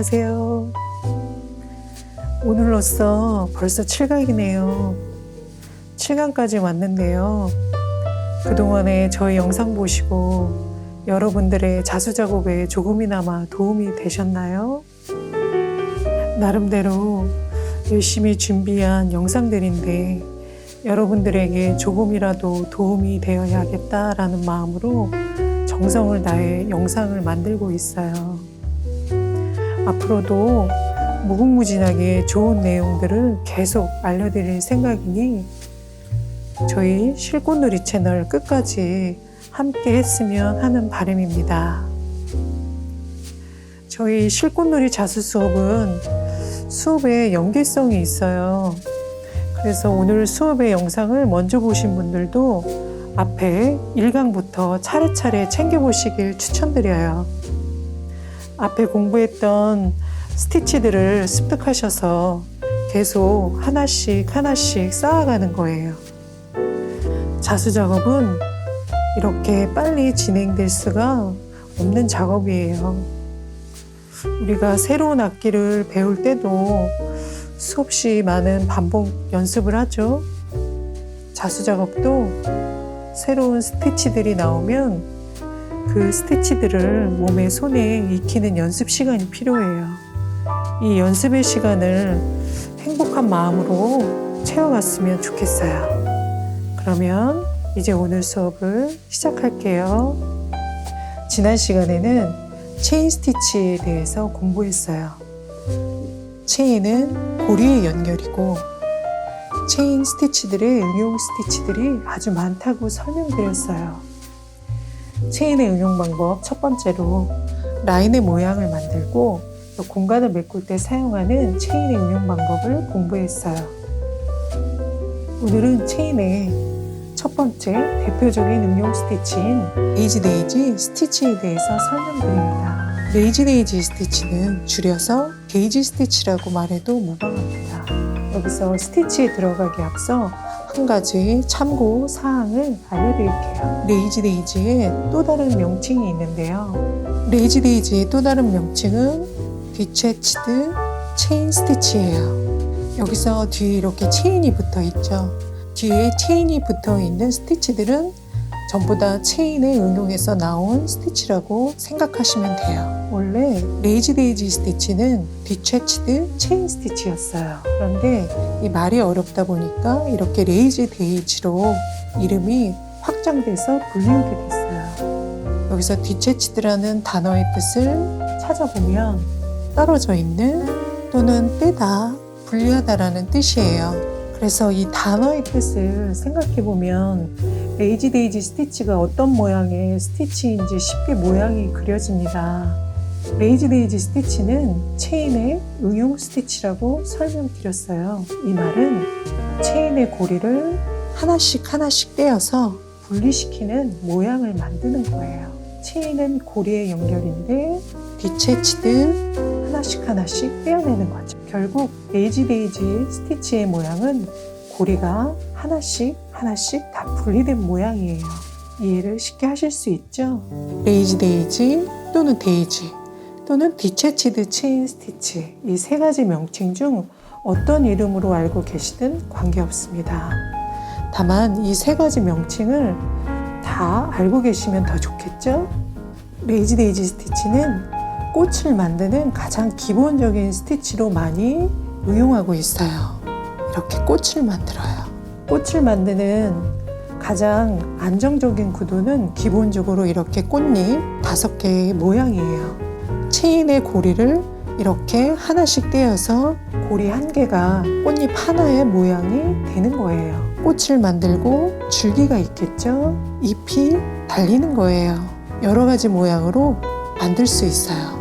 안녕하세요. 오늘로써 벌써 7강이네요. 7강까지 왔는데요. 그동안에 저희 영상 보시고 여러분들의 자수작업에 조금이나마 도움이 되셨나요? 나름대로 열심히 준비한 영상들인데 여러분들에게 조금이라도 도움이 되어야겠다라는 마음으로 정성을 다해 영상을 만들고 있어요. 앞으로도 무궁무진하게 좋은 내용들을 계속 알려드릴 생각이니 저희 실꽃놀이 채널 끝까지 함께 했으면 하는 바람입니다. 저희 실꽃놀이 자수 수업은 수업에 연계성이 있어요. 그래서 오늘 수업의 영상을 먼저 보신 분들도 앞에 1강부터 차례차례 챙겨보시길 추천드려요. 앞에 공부했던 스티치들을 습득하셔서 계속 하나씩 쌓아가는 거예요. 자수 작업은 이렇게 빨리 진행될 수가 없는 작업이에요. 우리가 새로운 악기를 배울 때도 수없이 많은 반복 연습을 하죠. 자수 작업도 새로운 스티치들이 나오면 그 스티치들을 몸에 손에 익히는 연습 시간이 필요해요. 이 연습의 시간을 행복한 마음으로 채워갔으면 좋겠어요. 그러면 이제 오늘 수업을 시작할게요. 지난 시간에는 체인 스티치에 대해서 공부했어요. 체인은 고리의 연결이고 체인 스티치들의 응용 스티치들이 아주 많다고 설명드렸어요. 체인의 응용 방법 첫 번째로 라인의 모양을 만들고 또 공간을 메꿀 때 사용하는 체인의 응용 방법을 공부했어요. 오늘은 체인의 첫 번째 대표적인 응용 스티치인 레이지 데이지 스티치에 대해서 설명드립니다. 레이지 데이지 스티치는 줄여서 게이지 스티치라고 말해도 무방합니다. 여기서 스티치에 들어가기 앞서 한 가지 참고 사항을 알려드릴게요. 레이지 데이지의 또 다른 명칭이 있는데요. 레이지 데이지의 또 다른 명칭은 디체치드 체인 스티치예요. 여기서 뒤에 이렇게 체인이 붙어 있죠. 뒤에 체인이 붙어 있는 스티치들은 전부 다 체인에 응용해서 나온 스티치라고 생각하시면 돼요. 원래 레이지 데이지 스티치는 디체치드 체인 스티치였어요. 그런데 이 말이 어렵다 보니까 이렇게 레이지 데이지로 이름이 확장돼서 불리우게 됐어요. 여기서 디체치드라는 단어의 뜻을 찾아보면 떨어져 있는 또는 떼다, 분리하다라는 뜻이에요. 그래서 이 단어의 뜻을 생각해보면 레이지 데이지 스티치가 어떤 모양의 스티치인지 쉽게 모양이 그려집니다. 레이지 데이지 스티치는 체인의 응용 스티치라고 설명드렸어요. 이 말은 체인의 고리를 하나씩 떼어서 분리시키는 모양을 만드는 거예요. 체인은 고리의 연결인데 디체치드 하나씩 떼어내는 거죠. 결국 레이지 데이지 스티치의 모양은 고리가 하나씩 다 분리된 모양이에요. 이해를 쉽게 하실 수 있죠? 레이지 데이지 또는 데이지 또는 디체치드 체인 스티치 이 세 가지 명칭 중 어떤 이름으로 알고 계시든 관계없습니다. 다만 이 세 가지 명칭을 다 알고 계시면 더 좋겠죠? 레이지 데이지 스티치는 꽃을 만드는 가장 기본적인 스티치로 많이 응용하고 있어요. 이렇게 꽃을 만들어요. 꽃을 만드는 가장 안정적인 구도는 기본적으로 이렇게 꽃잎 5개의 모양이에요. 체인의 고리를 이렇게 하나씩 떼어서 고리 1개가 꽃잎 하나의 모양이 되는 거예요. 꽃을 만들고 줄기가 있겠죠? 잎이 달리는 거예요. 여러 가지 모양으로 만들 수 있어요.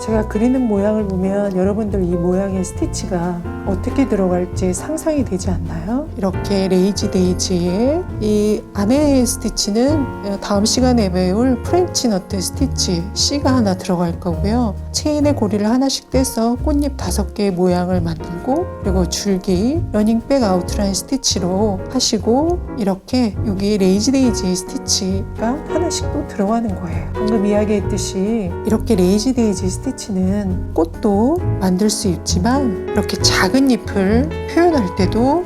제가 그리는 모양을 보면 여러분들 이 모양의 스티치가 어떻게 들어갈지 상상이 되지 않나요? 이렇게 레이지 데이지의 이 안에 스티치는 다음 시간에 배울 프렌치 너트 스티치 C가 하나 들어갈 거고요. 체인의 고리를 하나씩 떼서 꽃잎 5개의 모양을 만들고, 그리고 줄기 러닝백 아웃라인 스티치로 하시고, 이렇게 여기 레이지 데이지 스티치가 하나씩 또 들어가는 거예요. 방금 이야기했듯이 이렇게 레이지 데이지 스티치는 꽃도 만들 수 있지만 이렇게 작은 잎을 표현할 때도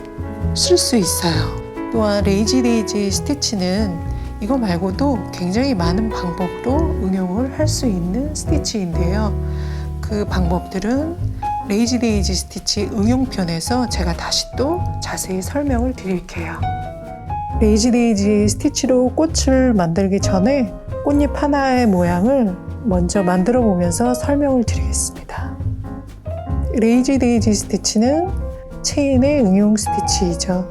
쓸 수 있어요. 또한 레이지 데이지 스티치는 이거 말고도 굉장히 많은 방법으로 응용을 할 수 있는 스티치인데요. 그 방법들은 레이지 데이지 스티치 응용편에서 제가 다시 또 자세히 설명을 드릴게요. 레이지 데이지 스티치로 꽃을 만들기 전에 꽃잎 하나의 모양을 먼저 만들어 보면서 설명을 드리겠습니다. 레이지 데이지 스티치는 체인의 응용 스티치이죠.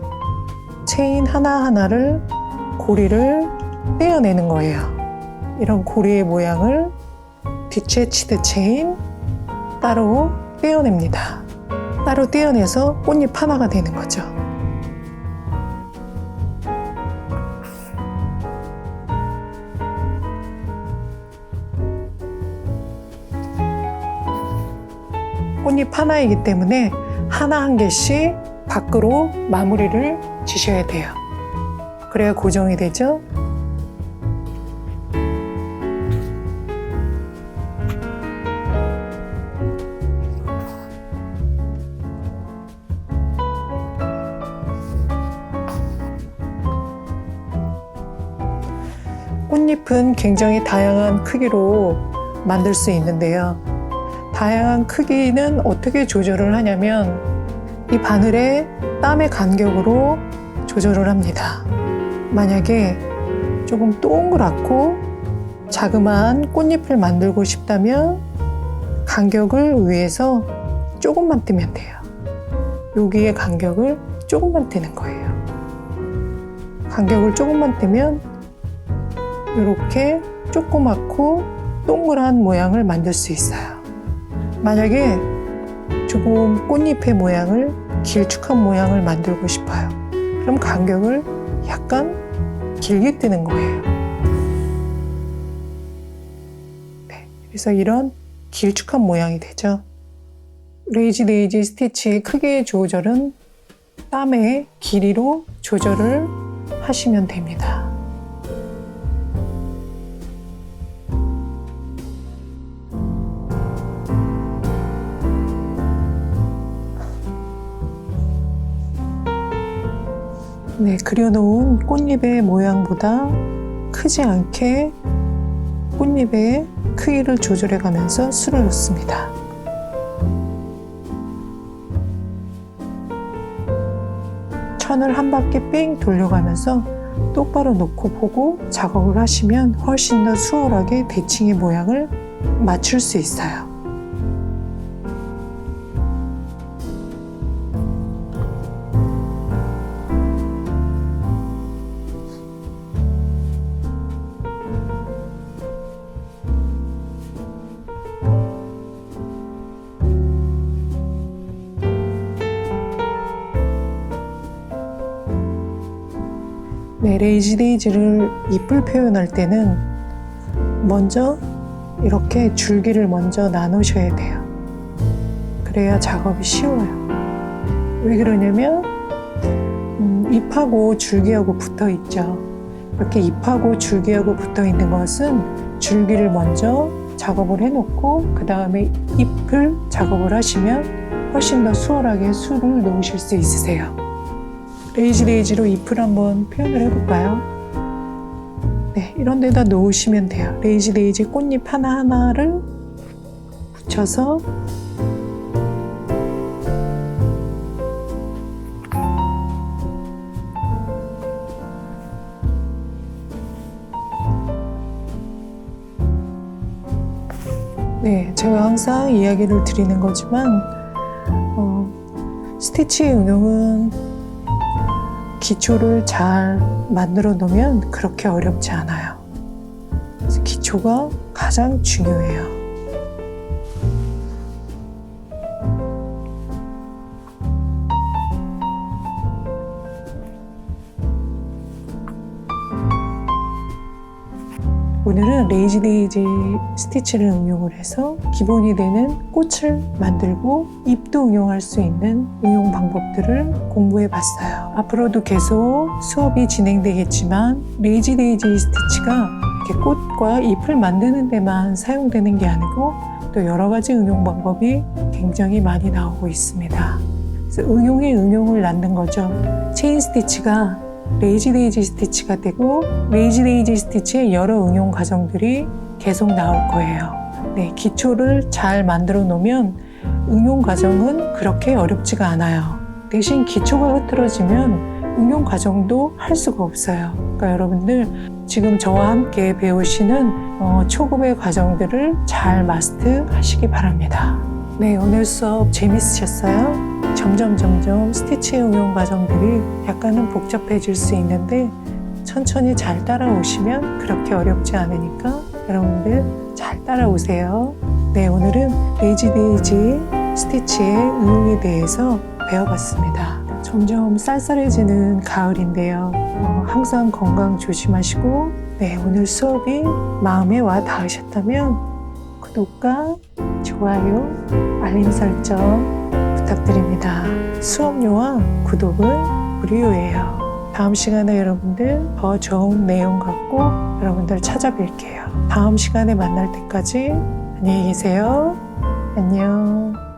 체인 하나하나를 고리를 떼어내는 거예요. 이런 고리의 모양을 디체치드 체인 따로 떼어냅니다. 따로 떼어내서 꽃잎 하나가 되는 거죠. 꽃잎 하나이기 때문에 하나 한 개씩 밖으로 마무리를 지셔야 돼요. 그래야 고정이 되죠. 꽃잎은 굉장히 다양한 크기로 만들 수 있는데요. 다양한 크기는 어떻게 조절을 하냐면 이 바늘의 땀의 간격으로 조절을 합니다. 만약에 조금 동그랗고 자그마한 꽃잎을 만들고 싶다면 간격을 위에서 조금만 뜨면 돼요. 여기에 간격을 조금만 뜨는 거예요. 간격을 조금만 뜨면 이렇게 조그맣고 동그란 모양을 만들 수 있어요. 만약에 조금 꽃잎의 모양을 길쭉한 모양을 만들고 싶어요. 그럼 간격을 약간 길게 뜨는 거예요. 네, 그래서 이런 길쭉한 모양이 되죠. 레이지 데이지 스티치의 크기의 조절은 땀의 길이로 조절을 하시면 됩니다. 네, 그려놓은 꽃잎의 모양보다 크지 않게 꽃잎의 크기를 조절해 가면서 술을 넣습니다. 천을 한 바퀴 뺑 돌려가면서 똑바로 놓고 보고 작업을 하시면 훨씬 더 수월하게 대칭의 모양을 맞출 수 있어요. 네, 레이지 데이지를 잎을 표현할 때는 먼저 이렇게 줄기를 먼저 나누셔야 돼요. 그래야 작업이 쉬워요. 왜 그러냐면 잎하고 줄기하고 붙어 있죠. 이렇게 잎하고 줄기하고 붙어 있는 것은 줄기를 먼저 작업을 해놓고 그 다음에 잎을 작업을 하시면 훨씬 더 수월하게 술을 놓으실 수 있으세요. 레이지 데이지로 잎을 한번 표현을 해볼까요? 네, 이런 데다 놓으시면 돼요. 레이지 데이지 꽃잎 하나하나를 붙여서 네, 제가 항상 이야기를 드리는 거지만 스티치의 응용은 기초를 잘 만들어 놓으면 그렇게 어렵지 않아요. 그래서 기초가 가장 중요해요. 오늘은 레이지 데이지 스티치를 응용을 해서 기본이 되는 꽃을 만들고 잎도 응용할 수 있는 응용 방법들을 공부해 봤어요. 앞으로도 계속 수업이 진행되겠지만 레이지 데이지 스티치가 이렇게 꽃과 잎을 만드는 데만 사용되는 게 아니고 또 여러 가지 응용 방법이 굉장히 많이 나오고 있습니다. 그래서 응용에 응용을 낳는 거죠. 체인 스티치가 레이지 데이지 스티치가 되고 레이지 데이지 스티치의 여러 응용 과정들이 계속 나올 거예요. 네, 기초를 잘 만들어 놓으면 응용 과정은 그렇게 어렵지가 않아요. 대신 기초가 흐트러지면 응용 과정도 할 수가 없어요. 그러니까 여러분들 지금 저와 함께 배우시는 초급의 과정들을 잘 마스터하시기 바랍니다. 네, 오늘 수업 재밌으셨어요? 점점 스티치 응용 과정들이 약간은 복잡해질 수 있는데 천천히 잘 따라오시면 그렇게 어렵지 않으니까 여러분들 잘 따라오세요. 네, 오늘은 레이지 데이지 스티치의 응용에 대해서 배워봤습니다. 점점 쌀쌀해지는 가을인데요. 항상 건강 조심하시고 네, 오늘 수업이 마음에 와 닿으셨다면 구독과 좋아요, 알림 설정 부탁드립니다. 수업료와 구독은 무료예요. 다음 시간에 여러분들 더 좋은 내용 갖고 여러분들 찾아뵐게요. 다음 시간에 만날 때까지 안녕히 계세요. 안녕.